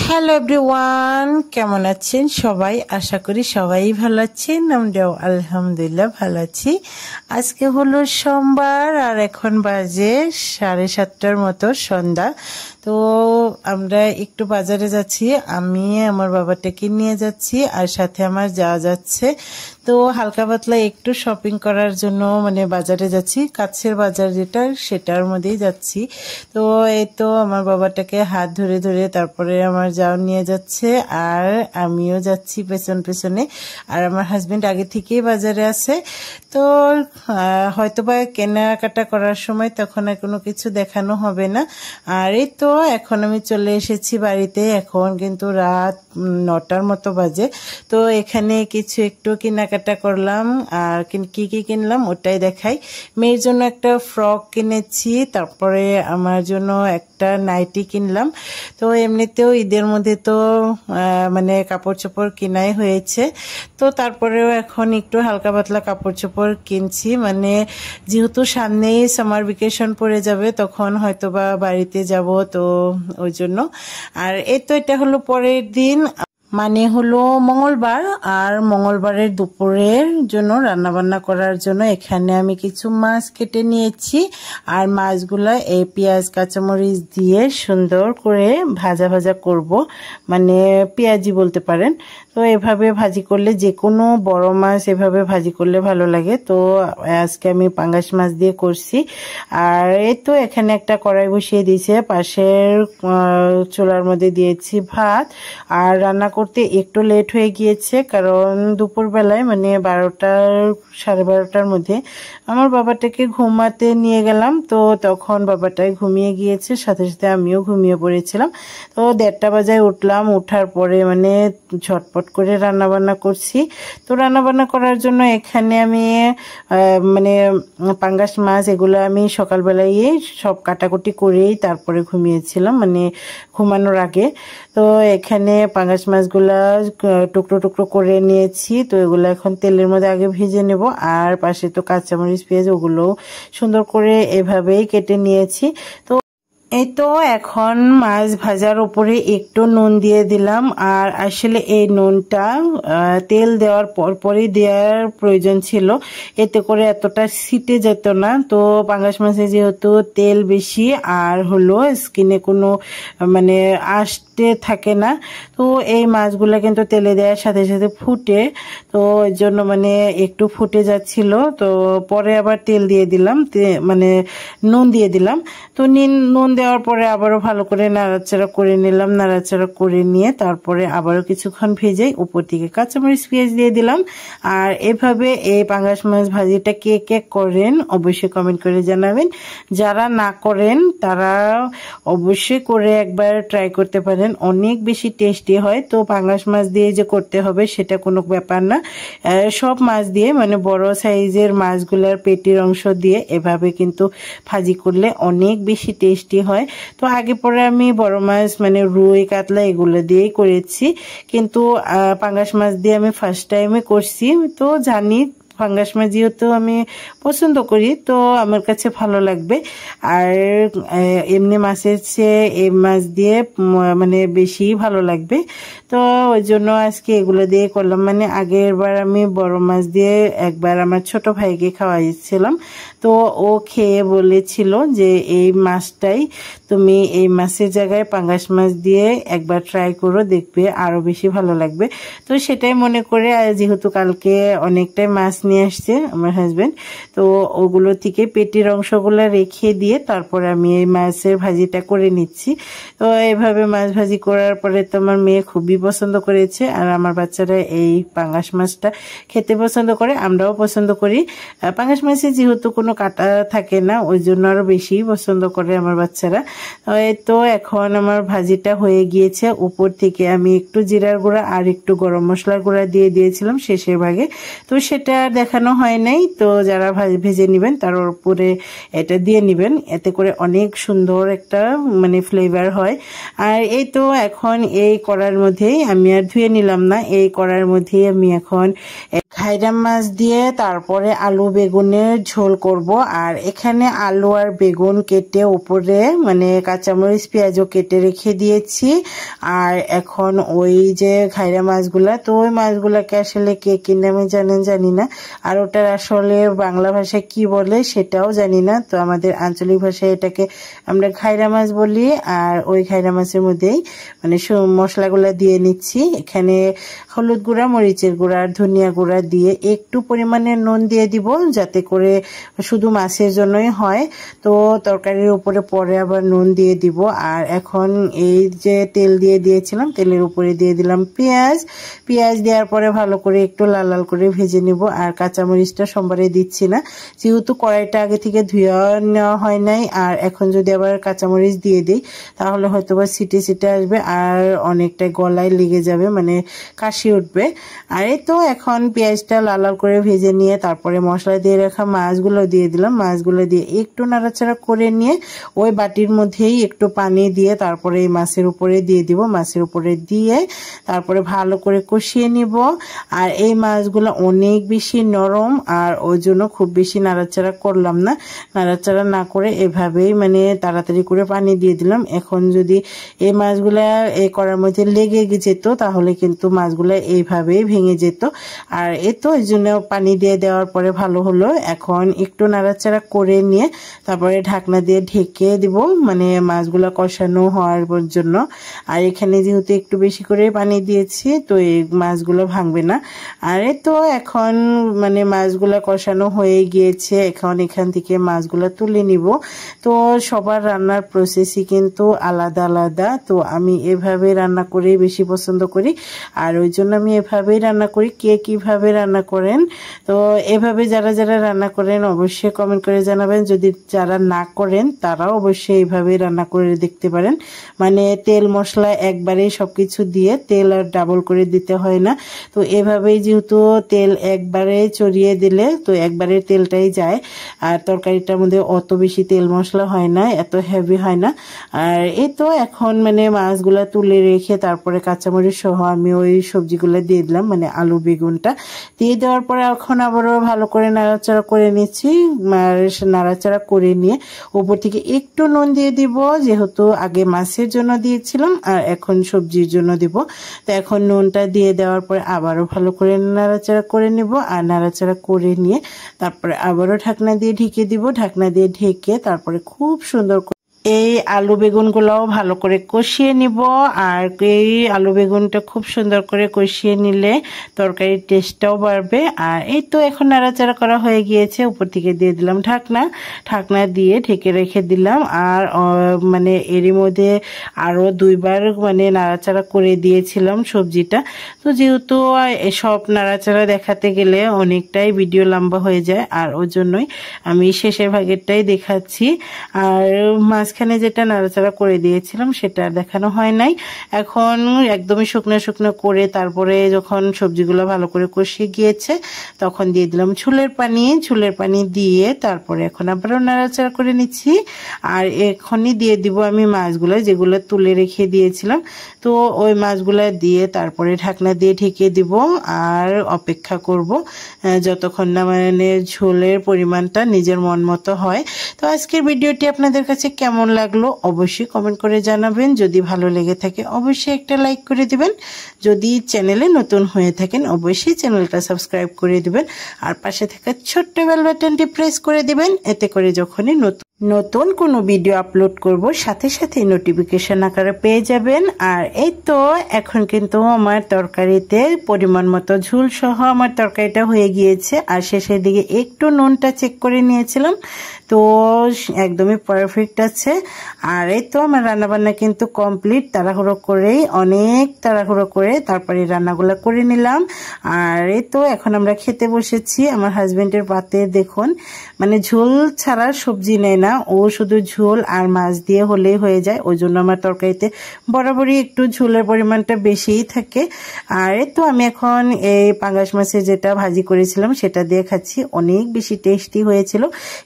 Hello everyone, কেমন আছেন সবাই? আশা করি সবাই ভালো আছেন। আমরাও আলহামদুলিল্লাহ ভালো আছি। আজকে হলো সোমবার আর এখন বাজে 7:30টার মতো সন্ধ্যা। তো আমরা একটু বাজারে যাচ্ছি, আমি আমার বাবাটাকে নিয়ে যাচ্ছি আর সাথে আমার যাওয়া যাচ্ছে। তো হালকা পাতলা একটু শপিং করার জন্য বাজারে যাচ্ছি, কাছের বাজার যেটা সেটার মধ্যেই যাচ্ছি। তো এই তো আমার বাবাটাকে হাত ধরে ধরে তারপরে আমার যাও নিয়ে যাচ্ছে আর আমিও যাচ্ছি পেছন পেছনে। আর আমার হাজবেন্ড আগে থেকেই বাজারে আছে। তো হয়তোবা কেনাকাটা করার সময় তখন আর কোনো কিছু দেখানো হবে না। আর এই তো এখন আমি চলে এসেছি বাড়িতে। এখন কিন্তু রাত 9টার মতো বাজে। তো এখানে কিছু একটু কেনাকাটা করলাম। আর কি কি কিনলাম ওটাই দেখাই। মেয়ের জন্য একটা ফ্রক কিনেছি, তারপরে আমার জন্য একটা নাইটি কিনলাম। তো এমনিতেও ঈদের মধ্যে তো কাপড় চোপড় কিনাই হয়েছে। তো তারপরেও এখন একটু হালকা পাতলা কাপড় চোপড় কিনছি, যেহেতু সামনেই সামার ভ্যাকেশন পড়ে যাবে, তখন হয়তোবা বাড়িতে যাব, তো ওই জন্য। আর এই তো এটা হলো পরের দিন, হলো মঙ্গলবার। আর মঙ্গলবারের দুপুরের জন্য রান্নাবান্না করার জন্য এখানে আমি কিছু মাছ কেটে নিয়েছি। আর মাছগুলা এই পেঁয়াজ কাঁচামরিচ দিয়ে সুন্দর করে ভাজা ভাজা করব, পেঁয়াজি বলতে পারেন। তো এভাবে ভাজি করলে, যে কোনো বড় মাছ এভাবে ভাজি করলে ভালো লাগে। তো আজকে আমি পাঙ্গাস মাছ দিয়ে করছি। আর এই তো এখানে একটা কড়াই বসিয়ে দিয়েছে, পাশের চুলার মধ্যে দিয়েছি ভাত। আর রান্না করতে একটু লেট হয়ে গিয়েছে, কারণ দুপুরবেলায় 12টার 12:30টার মধ্যে আমার বাবাটাকে ঘুমাতে নিয়ে গেলাম। তো তখন বাবাটাই ঘুমিয়ে গিয়েছে, সাথে সাথে আমিও ঘুমিয়ে পড়েছিলাম। তো 1:30 বাজায় উঠলাম, উঠার পরে ঝটপট করে রান্নাবান্না করছি। তো রান্নাবান্না করার জন্য এখানে আমি পাঙ্গাস মাছ এগুলো আমি সকালবেলায় সব কাটাকুটি করেই তারপরে ঘুমিয়েছিলাম, ঘুমানোর আগে। তো এখানে পাঙ্গাস মাছগুলা টুকরো টুকরো করে নিয়েছি। তো এগুলো এখন তেলের মধ্যে আগে ভেজে নেব। আর পাশে তো কাঁচামরিচ পেঁয়াজ ওগুলোও সুন্দর করে এভাবেই কেটে নিয়েছি। তো এই তো এখন মাছ ভাজার উপরে একটু নুন দিয়ে দিলাম। আর আসলে এই নুনটা তেল দেওয়ার পরপরই দেওয়ার প্রয়োজন ছিল, এতে করে এতটা ছিটে যেত না। তো পাঙ্গাস মাছে যেহেতু তেল বেশি আর হলো স্কিনে কোনো আষ্টে থাকে না, তো এই মাছগুলো কিন্তু তেলে দেওয়ার সাথে সাথে ফুটে। তো এর জন্য একটু ফুটে যাচ্ছিল। তো পরে আবার তেল দিয়ে দিলাম, নুন দিয়ে দিলাম। তো নুন দেওয়ার পরে আবারও ভালো করে নাড়াচাড়া করে নিলাম। নাড়াচাড়া করে নিয়ে তারপরে আবারও কিছুক্ষণ ভেজে উপর থেকে কাঁচামরিচ পেঁয়াজ দিয়ে দিলাম। আর এভাবে এই পাঙ্গাস মাছ ভাজিটা কে কে করেন অবশ্যই কমেন্ট করে জানাবেন। যারা না করেন তারা অবশ্যই করে একবার ট্রাই করতে পারেন, অনেক বেশি টেস্টি হয়। তো পাঙ্গাস মাছ দিয়ে যে করতে হবে সেটা কোনো ব্যাপার না, সব মাছ দিয়ে বড় সাইজের মাছগুলার পেটির অংশ দিয়ে এভাবে কিন্তু ভাজি করলে অনেক বেশি টেস্টি হয়। তো আগে পরে আমি বড় মাছ রুই কাতলা এগুলো দিয়েই করেছি, কিন্তু পাঙ্গাস মাছ দিয়ে আমি ফার্স্ট টাইমে করছি। তো জানি পাঙ্গাস মাছ যেহেতু আমি পছন্দ করি, তো আমার কাছে ভালো লাগবে। আর এমনি মাছের চেয়ে এই মাছ দিয়ে বেশি ভালো লাগবে। তো ওই জন্য আজকে এগুলো দিয়ে করলাম। আগের বার আমি বড় মাছ দিয়ে একবার আমার ছোট ভাইকে খাওয়াইছিলাম। তো ও খেয়ে বলেছিল যে এই মাছটাই তুমি এই মাছের জায়গায় পাঙ্গাস মাছ দিয়ে একবার ট্রাই করো, দেখবে আরো বেশি ভালো লাগবে। তো সেটাই মনে করে, যেহেতু কালকে অনেকটাই মাছ নিয়ে আসছে আমার হাজবেন্ড, তো ওগুলো থেকে পেটির অংশগুলো রেখে দিয়ে তারপর আমি এই মাছের ভাজিটা করে নিচ্ছি। তো এইভাবে মাছ ভাজি করার পরে তো আমার মেয়ে খুবই পছন্দ করেছে। আর আমার বাচ্চারা এই পাঙ্গাস মাছটা খেতে পছন্দ করে, আমরাও পছন্দ করি। পাঙ্গাস মাছে যেহেতু কোনো কাটা থাকে না, ওই জন্য আরো বেশি পছন্দ করে আমার বাচ্চারা। তো এখন আমার ভাজিটা হয়ে গিয়েছে। উপর থেকে আমি একটু জিরার গুঁড়া আর একটু গরম মশলার গুঁড়া দিয়ে দিয়েছিলাম শেষের ভাগে। তো সেটা দেখানো হয় নাই, তো যারা ভেজে নেবেন তার উপরে এটা দিয়ে নেবেন, এতে করে অনেক সুন্দর একটা মানে ফ্লেভার হয়। আর এই তো এখন এই কড়ার মধ্যেই আমি আর ধুয়ে নিলাম না, এই কড়ার মধ্যেই আমি এখন ঘাইরা মাছ দিয়ে তারপরে আলু বেগুনের ঝোল করব। আর এখানে আলু আর বেগুন কেটে উপরে মানে কাঁচামরিচ পেঁয়াজও কেটে রেখে দিয়েছি। আর এখন ওই যে ঘাইরা মাছগুলা, তো ওই মাছগুলাকে আসলে কে কি নামে জানেন জানি না, আর ওটার আসলে বাংলা ভাষায় কি বলে সেটাও জানি না। তো আমাদের আঞ্চলিক ভাষায় এটাকে আমরা ঘাইরা মাছ বলি। আর ওই ঘাইরা মাছের মধ্যেই মানে মশলাগুলা দিয়ে নিচ্ছি। এখানে হলুদ গুঁড়া, মরিচের গুঁড়া আর ধনিয়া গুঁড়া দিয়ে একটু পরিমাণে নুন দিয়ে দিব, যাতে করে শুধু মাছের জন্যই হয়। তো তরকারির উপরে পরে আবার নুন দিয়ে দিব। আর এখন এই যে তেল দিয়ে দিয়েছিলাম, তেলের উপরে দিয়ে দিলাম পেঁয়াজ। পেঁয়াজ দেওয়ার পরে ভালো করে একটু লাল লাল করে ভেজে নিব। আর কাঁচামরিচটা সোমবারে দিচ্ছি না, যেহেতু কড়াইটা আগে থেকে ধুয়ে নেওয়া হয় নাই। আর এখন যদি আবার কাঁচামরিচ দিয়ে দিই তাহলে হয়তো বা সিটে সিটে আসবে আর অনেকটা গলায় লেগে যাবে, মানে কাশি উঠবে। আর এই তো এখন পেঁয়াজটা লাল লাল করে ভেজে নিয়ে তারপরে মশলা দিয়ে রাখা মাছগুলো দিয়ে দিলাম। মাছগুলো দিয়ে একটু নাড়াচাড়া করে নিয়ে ওই বাটির মধ্যেই একটু পানি দিয়ে তারপরে এই মাছের উপরে দিয়ে দিব। মাছের উপরে দিয়ে তারপরে ভালো করে কষিয়ে নিব। আর এই মাছগুলো অনেক বেশি নরম, আর ওই জন্য খুব বেশি নাড়াচাড়া করলাম না। নাড়াচাড়া না করে এভাবেই মানে তাড়াতাড়ি করে পানি দিয়ে দিলাম। এখন যদি এই মাছগুলা এই কড়ার মধ্যে লেগে যেত তাহলে কিন্তু মাছগুলা এইভাবেই ভেঙে যেত। আর এই তো এই জন্য পানি দিয়ে দেওয়ার পরে ভালো হলো। এখন একটু নাড়াচাড়া করে নিয়ে তারপরে ঢাকনা দিয়ে ঢেকে দিব, মানে মাছগুলা কষানো হওয়ার জন্য। আর এখানে যেহেতু একটু বেশি করে পানি দিয়েছি তো এই মাছগুলো ভাঙবে না। আর এই তো এখন মানে মাছগুলা কষানো হয়ে গিয়েছে, এখন এখান থেকে মাছগুলা তুলে নিব। তো সবার রান্নার প্রসেসই কিন্তু আলাদা আলাদা, তো আমি এভাবে রান্না করে বেশি পছন্দ করি। আর ওই জন্য আমি এভাবেই রান্না করি। কে কিভাবে রান্না করেন, তো এভাবে যারা যারা রান্না করেন অবশ্যই কমেন্ট করে জানাবেন। যদি যারা না করেন তারাও অবশ্যই এইভাবেই রান্না করে দেখতে পারেন। মানে তেল মশলা একবারেই সবকিছু দিয়ে তেল আর ডাবল করে দিতে হয় না। তো এভাবেই যেহেতু তেল একবারে চড়িয়ে দিলে তো একবারে তেলটাই যায়, আর তরকারিটার মধ্যে অত বেশি তেল মশলা হয় না, এত হেভি হয় না। আর এই তো এখন মানে মাছগুলা তুলে রেখে তারপরে কাঁচামরিচ সহ আমি ওই সবজিগুলো দিয়ে দিলাম, মানে আলু বেগুনটা দিয়ে দেওয়ার পরে এখন আবারও ভালো করে নাড়াচাড়া করে নিচ্ছি। নাড়াচাড়া করে নিয়ে উপর থেকে একটু নুন দিয়ে দিব, যেহেতু আগে মাছের জন্য দিয়েছিলাম আর এখন সবজির জন্য দিব। তো এখন নুনটা দিয়ে দেওয়ার পরে আবারও ভালো করে নাড়াচাড়া করে নিব। আর নাড়াচাড়া করে নিয়ে তারপরে আবারও ঢাকনা দিয়ে ঢেকে দিব। ঢাকনা দিয়ে ঢেকে তারপরে খুব সুন্দর এই আলু বেগুনগুলোও ভালো করে কষিয়ে নিব। আর এই আলু বেগুনটা খুব সুন্দর করে কষিয়ে নিলে তরকারির টেস্টটাও বাড়বে। আর এই তো এখন নাড়াচাড়া করা হয়ে গিয়েছে, উপর থেকে দিয়ে দিলাম ঢাকনা। ঢাকনা দিয়ে ঢেকে রেখে দিলাম। আর মানে এরই মধ্যে আরও দুইবার মানে নাড়াচাড়া করে দিয়েছিলাম সবজিটা। তো যেহেতু সব নাড়াচাড়া দেখাতে গেলে অনেকটাই ভিডিও লম্বা হয়ে যায়, আর ওই জন্যই আমি শেষের ভাগেরটাই দেখাচ্ছি। আর মাঝখানে যেটা নাড়াচাড়া করে দিয়েছিলাম সেটা দেখানো হয় নাই। এখন একদমই শুকনো শুকনো করে তারপরে যখন সবজিগুলো ভালো করে কষিয়ে গিয়েছে তখন দিয়ে দিলাম ঝোলের পানি। ঝোলের পানি দিয়ে তারপরে এখন আবারও নাড়াচাড়া করে নিচ্ছি। আর এখনই দিয়ে দিব আমি মাছগুলো যেগুলো তুলে রেখে দিয়েছিলাম। তো ওই মাছগুলো দিয়ে তারপরে ঢাকনা দিয়ে ঢেকে দিব আর অপেক্ষা করব যতক্ষণ না মানে ঝোলের পরিমাণটা নিজের মন মতো হয়। তো আজকের ভিডিওটি আপনাদের কাছে কেমন লাগলো অবশ্যই কমেন্ট করে জানাবেন। যদি ভালো লেগে থাকে অবশ্যই একটা লাইক করে দিবেন। যদি চ্যানেলে নতুন হয়ে থাকেন অবশ্যই চ্যানেলটা সাবস্ক্রাইব করে দিবেন। আর পাশে থাকা ছোট্ট বেল বাটনটি প্রেস করে দিবেন, এতে করে যখনই নতুন কোনো ভিডিও আপলোড করব সাথে সাথে নোটিফিকেশন আকারে পেয়ে যাবেন। আর এই তো এখন কিন্তু আমার তরকারিতে পরিমাণ মতো ঝোল সহ আমার তরকারিটা হয়ে গিয়েছে। আর শেষের দিকে একটু নুনটা চেক করে নিয়েছিলাম, তো একদমই পারফেক্ট আছে। আর এই তো আমার রান্নাবান্না কিন্তু কমপ্লিট। অনেক তাড়াহুড়ো করে তারপরে রান্নাগুলো করে নিলাম। আর এই তো এখন আমরা খেতে বসেছি। আমার হাজবেন্ডের পাতে দেখুন মানে ঝোল ছাড়া সবজি নেয় না। না, ও শুধু ঝোল আর মাছ দিয়ে হলেই হয়ে যায়। ওই জন্য আমার তরকারিতে বরাবরই একটু ঝোলের পরিমাণটা বেশিই থাকে। আর তো আমি এখন এই পাঙ্গাস মাছের যেটা ভাজি করেছিলাম সেটা দিয়ে খাচ্ছি, অনেক বেশি টেস্টি হয়েছিল।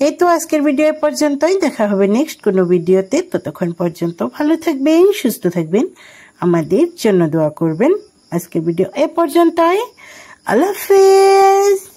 এই তো আজকের ভিডিও পর্যন্তই, দেখা হবে নেক্সট কোনো ভিডিওতে। ততক্ষণ পর্যন্ত ভালো থাকবেন, সুস্থ থাকবেন, আমাদের জন্য দোয়া করবেন। আজকের ভিডিও এ পর্যন্তই। আল্লাহ হাফেজ।